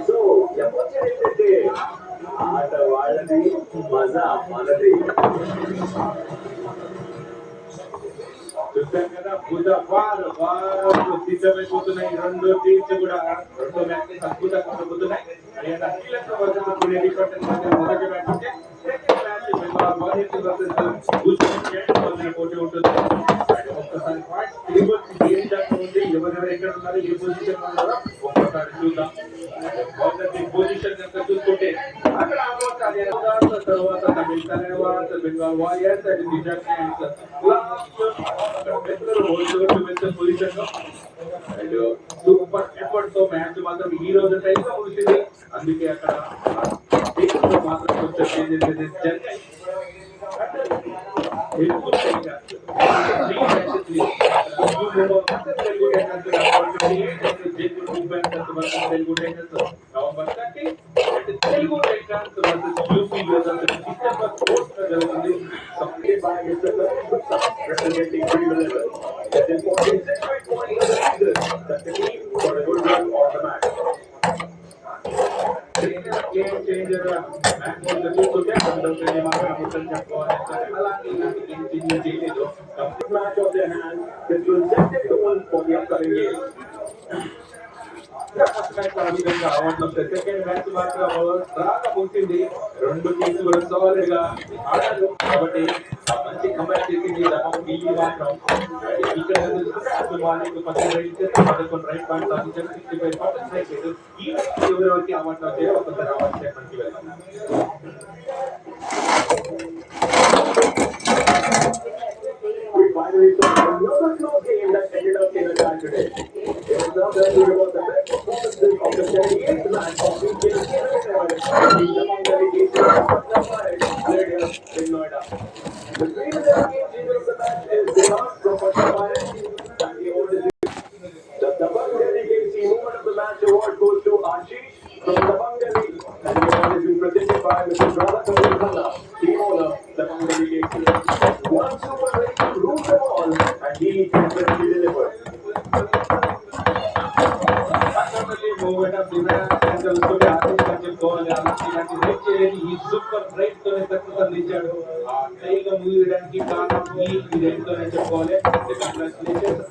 So emotion ఏంటంటే ఆట వాళ్ళది, మజా మనది. చూసాం కదా బుధవారం సిద్ధమైపోతున్నాయి రెండు టీమ్స్ కూడా. రెండు మ్యాచెస్ అద్భుతంగా ఉండబోతున్నాయి. శ్రీలంక వర్సెస్ పుణేరి మొదటి మ్యాచ్ అంటే second match Bengal warriors versus Gujarat మధ్య పోటీ ఉంటుంది. ఒక్కసారి పాయింట్స్ టేబుల్ ఏం జరుగుతూ ఉంది, ఎవరెవరు ఎక్కడ ఉన్నారు, ఏ పొజిషన్ ఉన్నారో ఒక్కసారి చూద్దాం. మొదటి పొజిషన్ కనుక చూసుకుంటే అక్కడ తర్వాత తర్వాత Bengal warriors and Gujarat position లో అండ్ సూపర్ ఎఫర్ట్ తో మ్యాచ్ మాత్రం ఈ రోజు టైంలో ముగిసింది. అందుకే అక్కడ మాత్రం కొంచెం చేంజెస్ జరిగాయి. Telugu Titans November 30 Telugu Titans versus UP versus December 4 జరుగుతుంది. representing Srinagar. That is for the point the team for a good run on the match. Game changer match was the two to get under the Yamaha Hamilton complete match of their hand. This will set the tone for the upcoming game. Second match మాత్రం బాగా ముగిసింది. రెండు teams కూడా solid గా ఆడారు కాబట్టి మంచి comeback చేసింది. ఢిల్లీ మాత్రం ఇక్కడ అభిమానులకు 11 రైట్ పాయింట్ సాధించారు. 65% రైట్ ఈ ఎవరెవరికి అవార్డు వచ్చాయో ఒకసారి అవార్డు చెప్పడానికి వెళ్తాం. We finally saw another close game that ended up in a tie today. It was not that good about the best performances of the 78th match of the among the played here in Noida. The game changer of the match is Devas from Pattabhai, and the award is the Dabang Delhi KC Movement of the Match award goes to Ashish from Dabang Delhi, and the award has been presented by Mr. Radhakar Khanna, team owner, Dabang Delhi KC. One super race to rule them all, and he definitely delivered. Movement of the match and also the artist goal and he super right to success అందించాడు. ఆ టైగా ముగియడానికి కారణం ఈ rate తోనే చెప్పుకోవాలి. Congratulations.